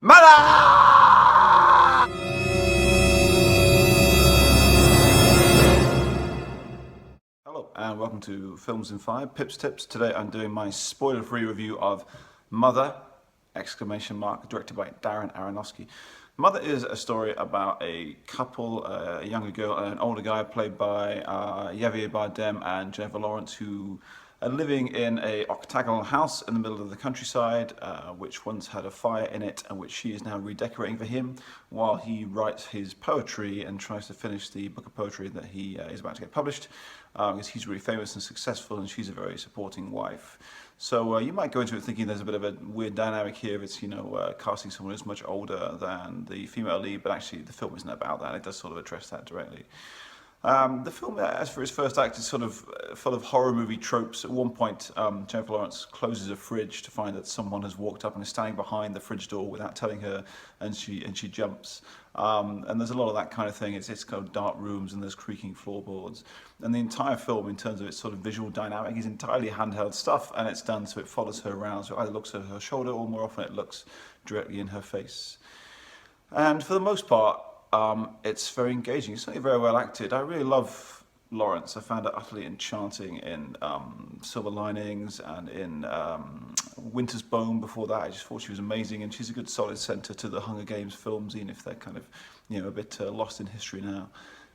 Mother! Hello and welcome to Films in 5, Pips Tips. Today I'm doing my spoiler-free review of Mother, exclamation mark, directed by Darren Aronofsky. Mother is a story about a couple, a younger girl and an older guy played by Javier Bardem and Jennifer Lawrence, who are living in a octagonal house in the middle of the countryside, which once had a fire in it and which she is now redecorating for him while he writes his poetry and tries to finish the book of poetry that he is about to get published, because he's really famous and successful and she's a very supporting wife. So you might go into it thinking there's a bit of a weird dynamic here. It's, casting someone who's much older than the female lead, but actually the film isn't about that. It does sort of address that directly. The film, as for its first act, is sort of full of horror movie tropes. At one point, Jennifer Lawrence closes a fridge to find that someone has walked up and is standing behind the fridge door without telling her, and she jumps. And there's a lot of that kind of thing. It's kind of dark rooms and there's creaking floorboards. And the entire film, in terms of its sort of visual dynamic, is entirely handheld stuff, and it's done so it follows her around. So it either looks at her shoulder or more often it looks directly in her face. And for the most part, it's very engaging. It's certainly very well acted. I really love Lawrence. I found her utterly enchanting in Silver Linings and in Winter's Bone before that. I just thought she was amazing, and she's a good solid centre to the Hunger Games films, even if they're kind of, a bit lost in history now.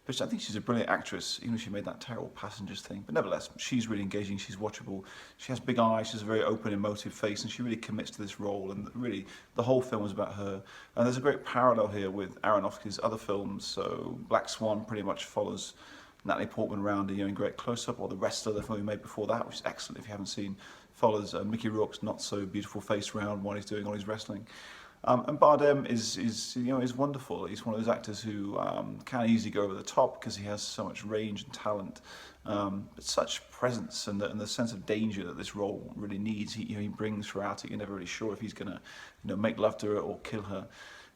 But I think she's a brilliant actress, even if she made that terrible Passengers thing. But nevertheless, she's really engaging, she's watchable. She has big eyes, she has a very open, emotive face, and she really commits to this role. And really, the whole film is about her. And there's a great parallel here with Aronofsky's other films. So Black Swan pretty much follows Natalie Portman around in great close-up, or The Wrestler, the film he made before that, which is excellent if you haven't seen, follows Mickey Rourke's not so beautiful face around while he's doing all his wrestling. And Bardem is wonderful. He's one of those actors who can easily go over the top because he has so much range and talent, but such presence and the sense of danger that this role really needs. He brings throughout it. You're never really sure if he's going to make love to her or kill her.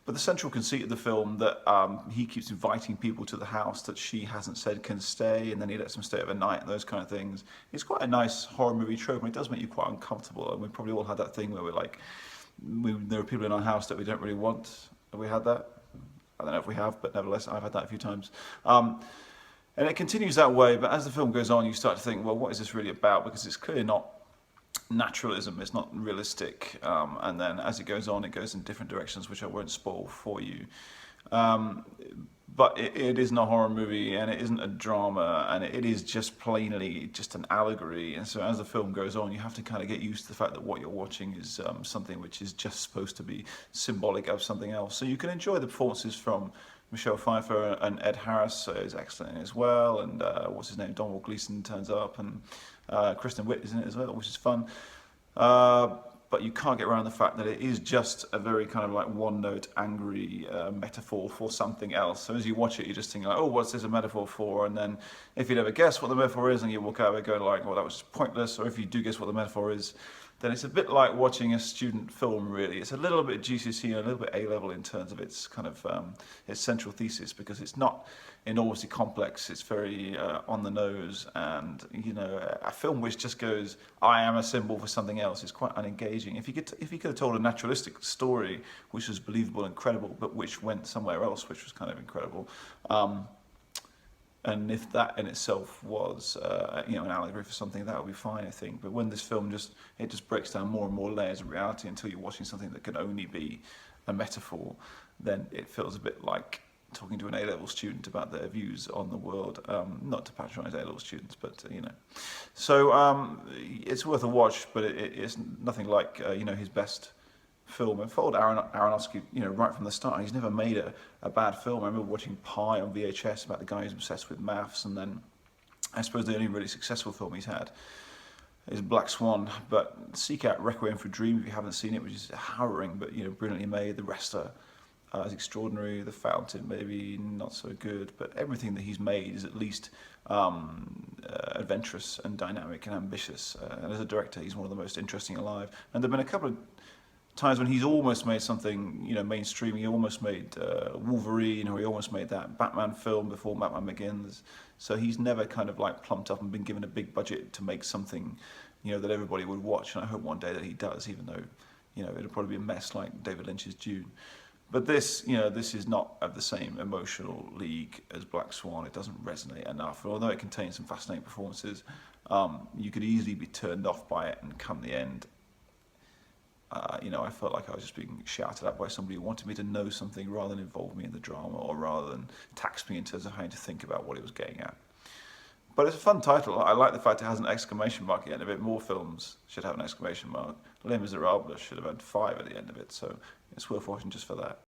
But the central conceit of the film that he keeps inviting people to the house that she hasn't said can stay, and then he lets them stay overnight and those kind of things. It's quite a nice horror movie trope, and it does make you quite uncomfortable. And we probably all had that thing where we're like, there are people in our house that we don't really want. Have we had that? I don't know if we have, but nevertheless, I've had that a few times. And it continues that way, but as the film goes on, you start to think, well, what is this really about? Because it's clearly not naturalism, it's not realistic. And then as it goes on, it goes in different directions, which I won't spoil for you. But it isn't a horror movie, and it isn't a drama, and it is just plainly just an allegory. And so as the film goes on, you have to kind of get used to the fact that what you're watching is something which is just supposed to be symbolic of something else. So you can enjoy the performances from Michelle Pfeiffer, and Ed Harris is excellent as well, and what's his name, Donald Gleason turns up, and Kristen Wiig is in it as well, which is fun. But you can't get around the fact that it is just a very kind of like one-note, angry metaphor for something else. So as you watch it, you're just thinking like, oh, what's this a metaphor for? And then if you never guess what the metaphor is, and you walk out of it going like, well, that was pointless. Or if you do guess what the metaphor is, then it's a bit like watching a student film, really. It's a little bit GCSE and a little bit A-level in terms of its kind of its central thesis, because it's not enormously complex. It's very on the nose, and a film which just goes, I am a symbol for something else, is quite unengaging. If you could have told a naturalistic story which was believable and credible, but which went somewhere else, which was kind of incredible. And if that in itself was, an allegory for something, that would be fine, I think. But when this film just breaks down more and more layers of reality until you're watching something that can only be a metaphor, then it feels a bit like talking to an A-level student about their views on the world. Not to patronise A-level students, but So it's worth a watch, but it's nothing like his best film, and followed Aronofsky, right from the start. He's never made a bad film. I remember watching Pi on VHS about the guy who's obsessed with maths, and then I suppose the only really successful film he's had is Black Swan. But seek out Requiem for a Dream if you haven't seen it, which is harrowing, but brilliantly made. The Wrestler is extraordinary. The Fountain, maybe not so good, but everything that he's made is at least adventurous and dynamic and ambitious. And as a director, he's one of the most interesting alive. And there've been a couple of times when he's almost made something, mainstream. He almost made Wolverine, or he almost made that Batman film before Batman Begins. So he's never kind of like plumped up and been given a big budget to make something, that everybody would watch. And I hope one day that he does, even though, it'll probably be a mess like David Lynch's Dune. But this is not of the same emotional league as Black Swan. It doesn't resonate enough. Although it contains some fascinating performances, you could easily be turned off by it, and come the end, I felt like I was just being shouted at by somebody who wanted me to know something rather than involve me in the drama, or rather than tax me in terms of having to think about what it was getting at. But it's a fun title. I like the fact it has an exclamation mark at the end of it. More films should have an exclamation mark. Les Miserables should have had 5 at the end of it, so it's worth watching just for that.